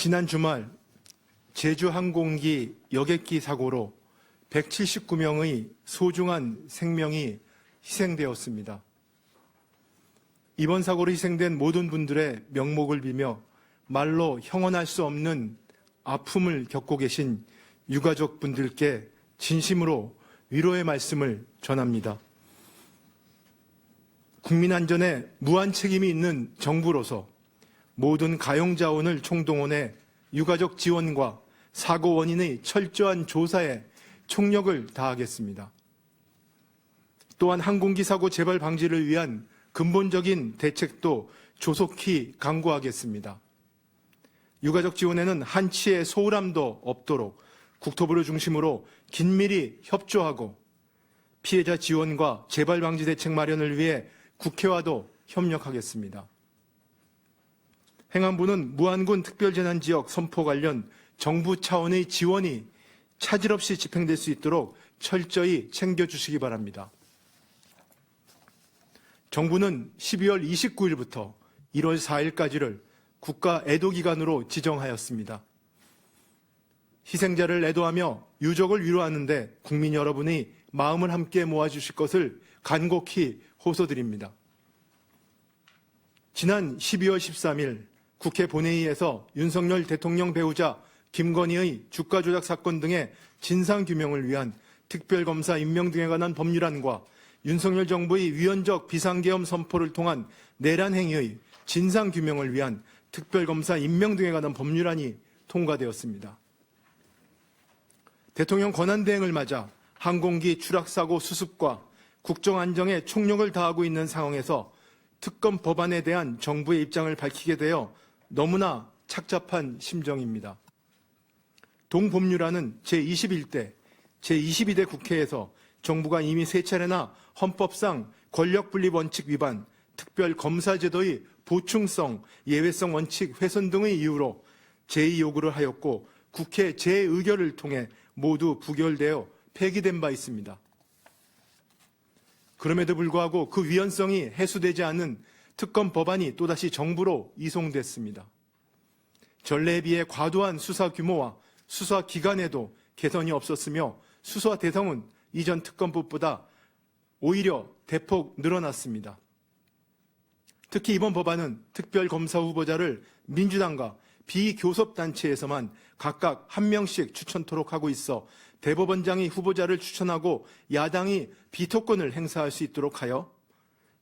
지난 주말 제주 항공기 여객기 사고로 179명의 소중한 생명이 희생되었습니다. 이번 사고로 희생된 모든 분들의 명목을 빌며 말로 형언할 수 없는 아픔을 겪고 계신 유가족 분들께 진심으로 위로의 말씀을 전합니다. 국민 안전에 무한 책임이 있는 정부로서 모든 가용자원을 총동원해 유가족 지원과 사고 원인의 철저한 조사에 총력을 다하겠습니다. 또한 항공기 사고 재발 방지를 위한 근본적인 대책도 조속히 강구하겠습니다. 유가족 지원에는 한치의 소홀함도 없도록 국토부를 중심으로 긴밀히 협조하고 피해자 지원과 재발 방지 대책 마련을 위해 국회와도 협력하겠습니다. 행안부는 무안군 특별재난지역 선포 관련 정부 차원의 지원이 차질 없이 집행될 수 있도록 철저히 챙겨주시기 바랍니다. 정부는 12월 29일부터 1월 4일까지를 국가 애도기간으로 지정하였습니다. 희생자를 애도하며 유족을 위로하는 데 국민 여러분이 마음을 함께 모아주실 것을 간곡히 호소드립니다. 지난 12월 13일 국회 본회의에서 윤석열 대통령 배우자 김건희의 주가 조작 사건 등의 진상규명을 위한 특별검사 임명 등에 관한 법률안과 윤석열 정부의 위헌적 비상계엄 선포를 통한 내란 행위의 진상규명을 위한 특별검사 임명 등에 관한 법률안이 통과되었습니다. 대통령 권한대행을 맞아 항공기 추락사고 수습과 국정안정에 총력을 다하고 있는 상황에서 특검 법안에 대한 정부의 입장을 밝히게 되어 너무나 착잡한 심정입니다. 동법률안은 제21대, 제22대 국회에서 정부가 이미 3차례나 헌법상 권력분립 원칙 위반, 특별검사제도의 보충성, 예외성 원칙 훼손 등의 이유로 제2 요구를 하였고 국회 재의결을 통해 모두 부결되어 폐기된 바 있습니다. 그럼에도 불구하고 그 위헌성이 해소되지 않은 특검 법안이 또다시 정부로 이송됐습니다. 전례에 비해 과도한 수사 규모와 수사 기간에도 개선이 없었으며 수사 대상은 이전 특검법보다 오히려 대폭 늘어났습니다. 특히 이번 법안은 특별검사 후보자를 민주당과 비교섭단체에서만 각각 1명씩 추천토록 하고 있어 대법원장이 후보자를 추천하고 야당이 비토권을 행사할 수 있도록 하여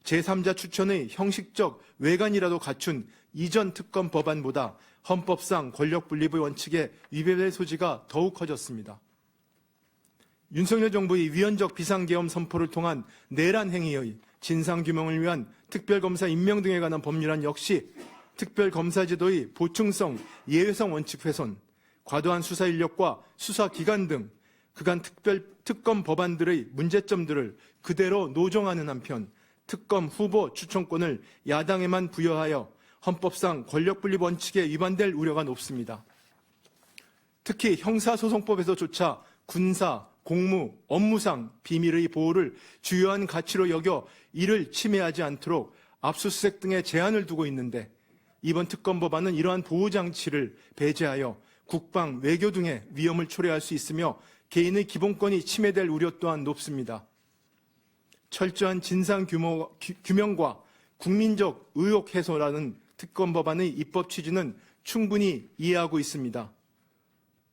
제3자 추천의 형식적 외관이라도 갖춘 이전 특검 법안보다 헌법상 권력분립의 원칙에 위배될 소지가 더욱 커졌습니다. 윤석열 정부의 위헌적 비상계엄 선포를 통한 내란 행위의 진상규명을 위한 특별검사 임명 등에 관한 법률안 역시 특별검사제도의 보충성, 예외성 원칙 훼손, 과도한 수사 인력과 수사 기간 등 그간 특검 법안들의 문제점들을 그대로 노정하는 한편 특검 후보 추천권을 야당에만 부여하여 헌법상 권력분립 원칙에 위반될 우려가 높습니다. 특히 형사소송법에서조차 군사, 공무, 업무상 비밀의 보호를 주요한 가치로 여겨 이를 침해하지 않도록 압수수색 등의 제한을 두고 있는데 이번 특검 법안은 이러한 보호장치를 배제하여 국방, 외교 등의 위험을 초래할 수 있으며 개인의 기본권이 침해될 우려 또한 높습니다. 철저한 진상규명과 국민적 의혹 해소라는 특검 법안의 입법 취지는 충분히 이해하고 있습니다.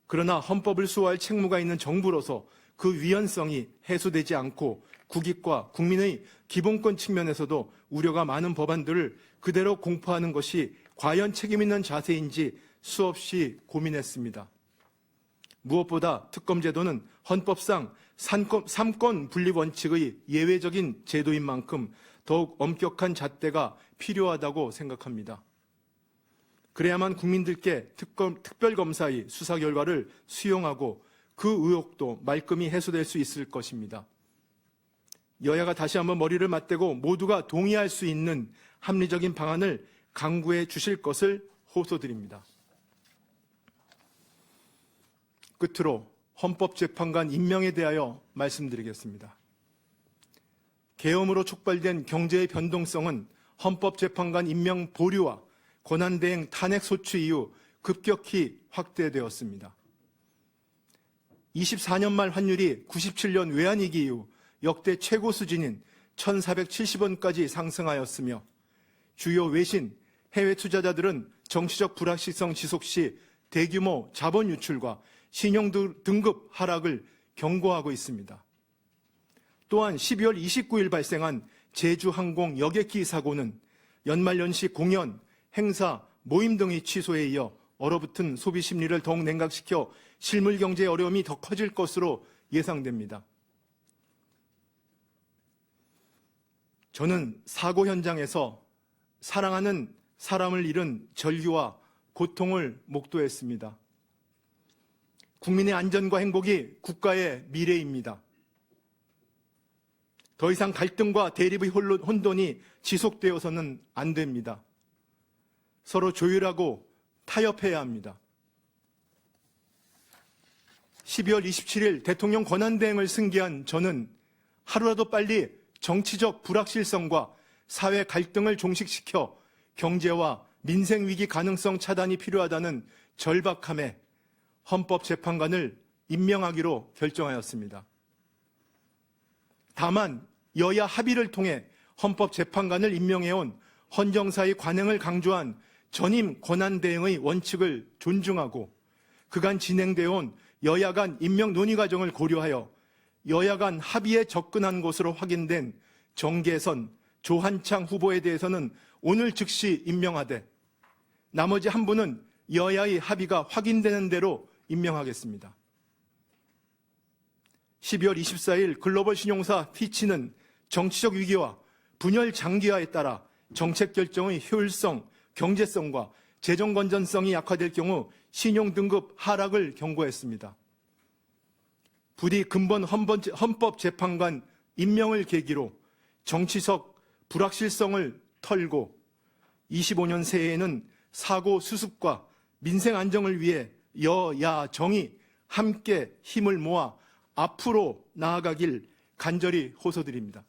그러나 헌법을 수호할 책무가 있는 정부로서 그 위헌성이 해소되지 않고 국익과 국민의 기본권 측면에서도 우려가 많은 법안들을 그대로 공포하는 것이 과연 책임 있는 자세인지 수없이 고민했습니다. 무엇보다 특검 제도는 헌법상 삼권 분립 원칙의 예외적인 제도인 만큼 더욱 엄격한 잣대가 필요하다고 생각합니다. 그래야만 국민들께 특별검사의 수사 결과를 수용하고 그 의혹도 말끔히 해소될 수 있을 것입니다. 여야가 다시 한번 머리를 맞대고 모두가 동의할 수 있는 합리적인 방안을 강구해 주실 것을 호소드립니다. 끝으로 헌법재판관 임명에 대하여 말씀드리겠습니다. 계엄으로 촉발된 경제의 변동성은 헌법재판관 임명 보류와 권한대행 탄핵소추 이후 급격히 확대되었습니다. 24년 말 환율이 97년 외환위기 이후 역대 최고 수준인 1,470원까지 상승하였으며 주요 외신, 해외 투자자들은 정치적 불확실성 지속 시 대규모 자본 유출과 신용 등급 하락을 경고하고 있습니다. 또한 12월 29일 발생한 제주항공 여객기 사고는 연말연시 공연, 행사, 모임 등의 취소에 이어 얼어붙은 소비 심리를 더욱 냉각시켜 실물 경제의 어려움이 더 커질 것으로 예상됩니다. 저는 사고 현장에서 사랑하는 사람을 잃은 절규와 고통을 목도했습니다. 국민의 안전과 행복이 국가의 미래입니다. 더 이상 갈등과 대립의 혼돈이 지속되어서는 안 됩니다. 서로 조율하고 타협해야 합니다. 12월 27일 대통령 권한대행을 승계한 저는 하루라도 빨리 정치적 불확실성과 사회 갈등을 종식시켜 경제와 민생 위기 가능성 차단이 필요하다는 절박함에 헌법재판관을 임명하기로 결정하였습니다. 다만 여야 합의를 통해 헌법재판관을 임명해온 헌정사의 관행을 강조한 전임 권한대행의 원칙을 존중하고 그간 진행되어온 여야 간 임명 논의 과정을 고려하여 여야 간 합의에 접근한 것으로 확인된 정계선, 조한창 후보에 대해서는 오늘 즉시 임명하되 나머지 한 분은 여야의 합의가 확인되는 대로 임명하겠습니다. 12월 24일 글로벌 신용사 피치는 정치적 위기와 분열 장기화에 따라 정책 결정의 효율성, 경제성과 재정 건전성이 약화될 경우 신용 등급 하락을 경고했습니다. 부디 근본 헌법재판관 임명을 계기로 정치적 불확실성을 털고 25년 새해에는 사고 수습과 민생 안정을 위해 여야 정이 함께 힘을 모아 앞으로 나아가길 간절히 호소드립니다.